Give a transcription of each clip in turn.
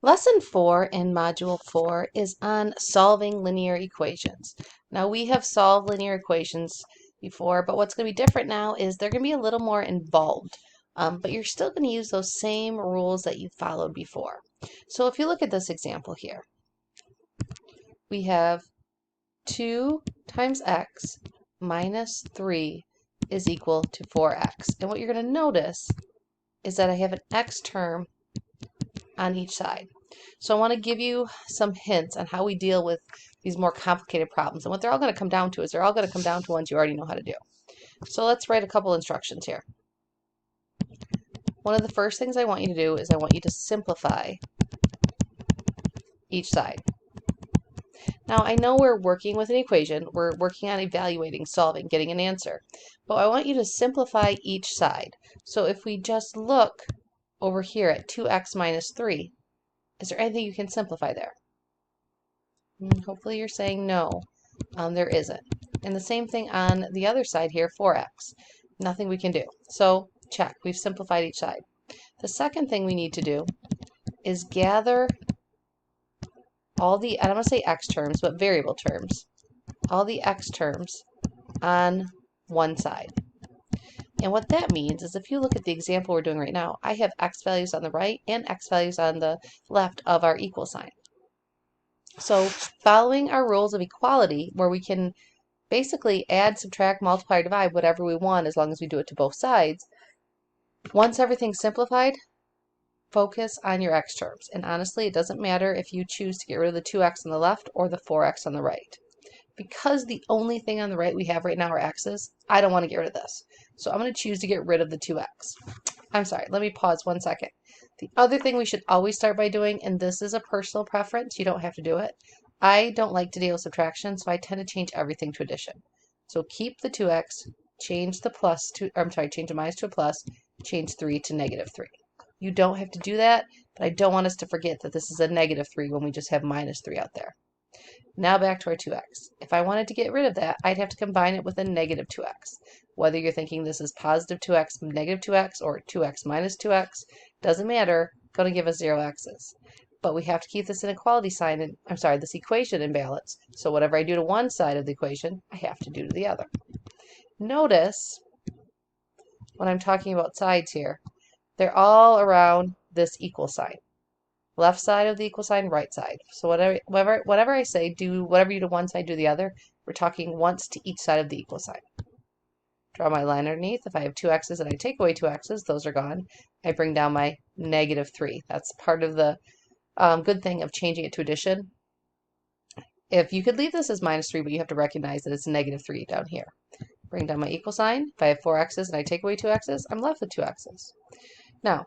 Lesson 4 in Module 4 is on solving linear equations. Now we have solved linear equations before, but what's going to be different now is they're going to be a little more involved. But you're still going to use those same rules that you followed before. So if you look at this example here, we have 2 times x minus 3 is equal to 4x. And what you're going to notice is that I have an x term on each side. So I want to give you some hints on how we deal with these more complicated problems. And what they're all going to come down to is they're all going to come down to ones you already know how to do. So let's write a couple instructions here. One of the first things I want you to do is I want you to simplify each side. Now I know we're working with an equation, we're working on evaluating, solving, getting an answer, but I want you to simplify each side. So if we just look over here at 2x minus 3, is there anything you can simplify there? Hopefully you're saying no, there isn't. And the same thing on the other side here, 4x. Nothing we can do. So check, we've simplified each side. The second thing we need to do is gather all the, I don't want to say x terms, but variable terms, all the x terms on one side. And what that means is if you look at the example we're doing right now, I have x values on the right and x values on the left of our equal sign. So following our rules of equality, where we can basically add, subtract, multiply, or divide whatever we want as long as we do it to both sides, once everything's simplified, focus on your x terms. And honestly, it doesn't matter if you choose to get rid of the 2x on the left or the 4x on the right. Because the only thing on the right we have right now are x's, I don't want to get rid of this. So I'm going to choose to get rid of the 2x. I'm sorry, let me pause 1 second. The other thing we should always start by doing, and this is a personal preference, you don't have to do it. I don't like to deal with subtraction, so I tend to change everything to addition. So keep the 2x, change the plus to, or I'm sorry, change the minus to a plus, change 3 to negative 3. You don't have to do that, but I don't want us to forget that this is a negative 3 when we just have minus 3 out there. Now back to our 2x. If I wanted to get rid of that, I'd have to combine it with a negative 2x. Whether you're thinking this is positive 2x, negative 2x, or 2x minus 2x, doesn't matter, going to give us 0 x's. But we have to keep this inequality sign, in, I'm sorry, this equation in balance. So whatever I do to one side of the equation, I have to do to the other. Notice, when I'm talking about sides here, they're all around this equal sign. Left side of the equal sign, right side. So whatever I say, do whatever you do to one side, do the other. We're talking once to each side of the equal sign. Draw my line underneath. If I have 2 x's and I take away 2 x's, those are gone. I bring down my negative 3. That's part of the good thing of changing it to addition. If you could leave this as minus 3, but you have to recognize that it's negative 3 down here. Bring down my equal sign. If I have 4 x's and I take away 2 x's, I'm left with 2 x's. Now,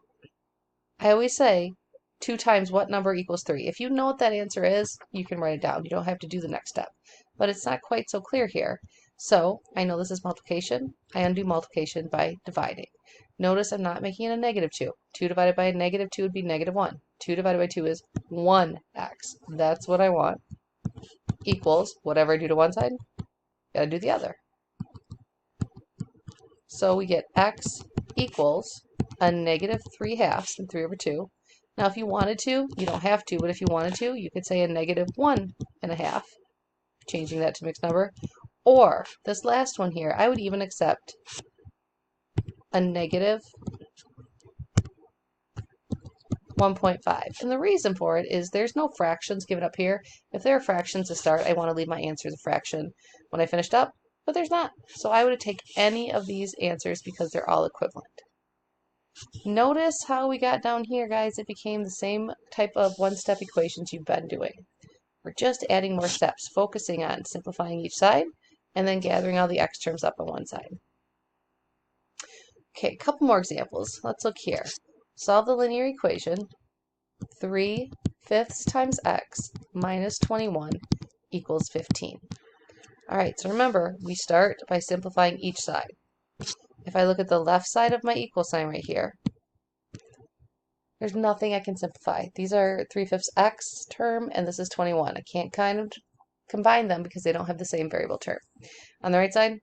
I always say 2 times what number equals 3? If you know what that answer is, you can write it down. You don't have to do the next step. But it's not quite so clear here. So I know this is multiplication. I undo multiplication by dividing. Notice I'm not making it a negative 2. 2 divided by a negative 2 would be negative 1. 2 divided by 2 is 1x. That's what I want. Equals, whatever I do to one side, gotta do the other. So we get x equals a negative 3/2 and 3 over 2. Now, if you wanted to, you don't have to, but if you wanted to, you could say a negative 1.5, changing that to mixed number. Or, this last one here, I would even accept a negative 1.5. And the reason for it is there's no fractions given up here. If there are fractions to start, I want to leave my answer as a fraction when I finished up, but there's not. So I would take any of these answers because they're all equivalent. Notice how we got down here, guys. It became the same type of one-step equations you've been doing. We're just adding more steps, focusing on simplifying each side, and then gathering all the x terms up on one side. Okay, a couple more examples. Let's look here. Solve the linear equation 3/5 times x minus 21 equals 15. All right, so remember, we start by simplifying each side. If I look at the left side of my equal sign right here, there's nothing I can simplify. These are 3/5 x term, and this is 21. I can't kind of combine them because they don't have the same variable term. On the right side,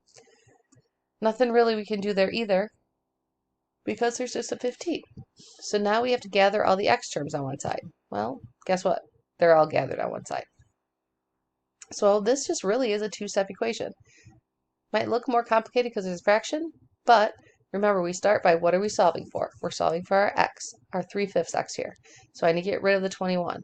nothing really we can do there either. because there's just a 15. So now we have to gather all the x terms on one side. Well, guess what? They're all gathered on one side. So this just really is a two-step equation. Might look more complicated because it's a fraction, but remember we start by what are we solving for? We're solving for our x, our 3/5 x here. So I need to get rid of the 21.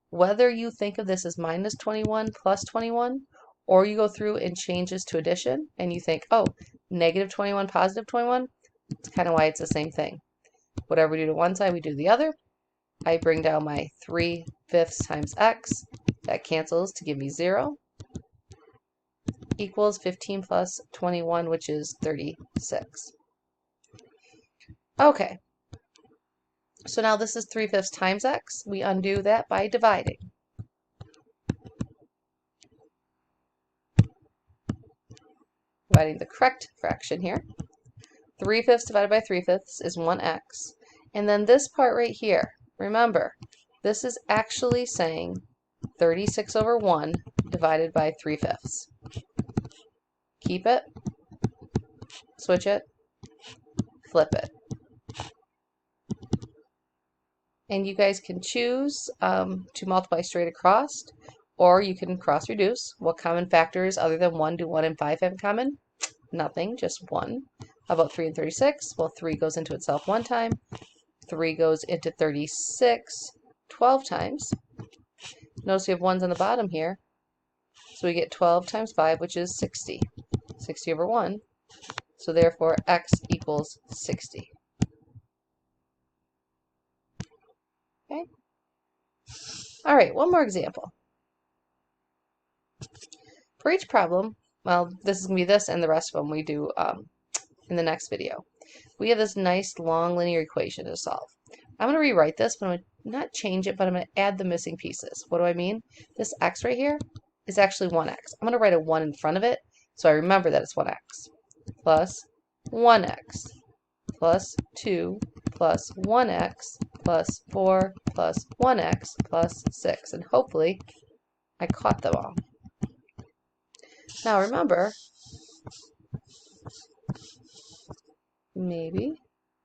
Whether you think of this as minus 21 plus 21, or you go through and change this to addition, and you think, oh, negative 21, positive 21, it's kind of why it's the same thing. Whatever we do to one side, we do the other. I bring down my 3/5 times x. That cancels to give me 0. Equals 15 plus 21, which is 36. Okay. So now this is 3/5 times x. We undo that by dividing. Dividing the correct fraction here. 3/5 divided by 3/5 is 1x. And then this part right here, remember, this is actually saying 36 over 1 divided by 3/5. Keep it, switch it, flip it. And you guys can choose to multiply straight across, or you can cross reduce. What common factors other than 1 do 1 and 5 have in common? Nothing, just 1. How about 3 and 36? Well, 3 goes into itself 1 time. 3 goes into 36 12 times. Notice we have 1s on the bottom here. So we get 12 times 5, which is 60. 60 over 1. So therefore, x equals 60. Okay. All right, one more example. For each problem, well, this is going to be this and the rest of them we do in the next video. We have this nice long linear equation to solve. I'm going to rewrite this, but I'm going to not change it, but I'm going to add the missing pieces. What do I mean? This x right here is actually 1x. I'm going to write a 1 in front of it, so I remember that it's 1x. Plus 1x plus 2 plus 1x plus 4 plus 1x plus 6. And hopefully I caught them all. Now remember, maybe,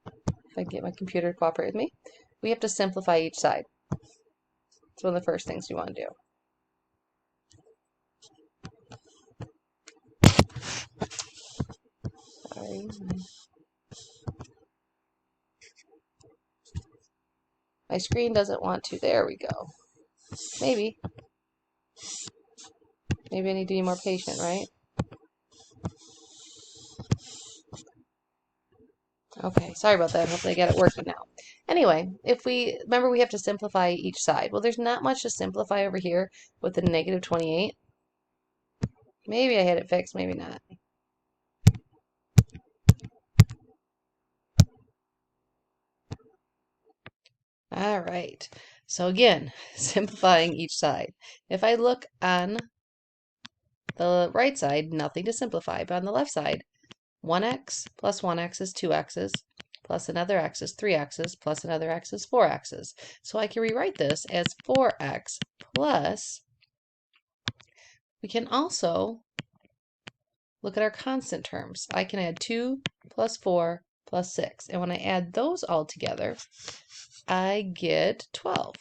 if I can get my computer to cooperate with me, we have to simplify each side. It's one of the first things we want to do. Sorry. My screen doesn't want to. There we go. Maybe. Maybe I need to be more patient, right? Okay, sorry about that. Hopefully I get it working now. Anyway, if we, remember we have to simplify each side. Well, there's not much to simplify over here with the negative 28. Maybe I had it fixed, maybe not. All right, so again, simplifying each side. If I look on the right side, nothing to simplify, but on the left side, 1x plus 1x is 2x's, plus another x is 3x's, plus another x is 4x's. So I can rewrite this as 4x plus, we can also look at our constant terms. I can add 2 plus 4 plus 6. And when I add those all together, I get 12.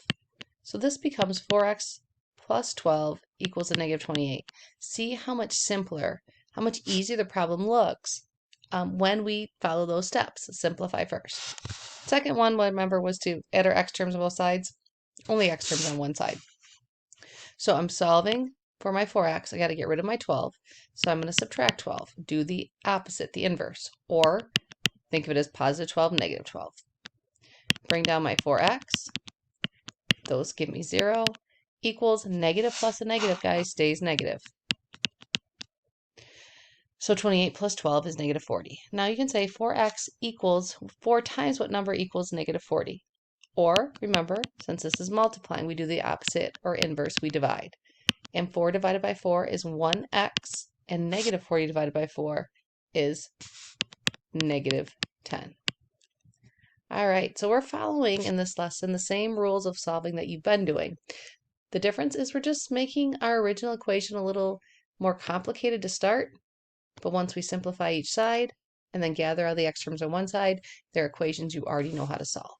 So this becomes 4x plus 12 equals a negative 28. See how much simpler, how much easier the problem looks when we follow those steps. Simplify first. Second one, remember, was to add our x terms on both sides. Only x terms on one side. So I'm solving for my 4x. I got to get rid of my 12. So I'm going to subtract 12. Do the opposite, the inverse. Or think of it as positive 12, negative 12. Bring down my 4x. Those give me 0. Equals negative plus a negative, guys, stays negative. So 28 plus 12 is negative 40. Now you can say 4x equals 4 times what number equals negative 40. Or, remember, since this is multiplying, we do the opposite or inverse, we divide. And 4 divided by 4 is 1x, and negative 40 divided by 4 is negative 10. All right, so we're following in this lesson the same rules of solving that you've been doing. The difference is we're just making our original equation a little more complicated to start, but once we simplify each side, and then gather all the x terms on one side. They're equations you already know how to solve.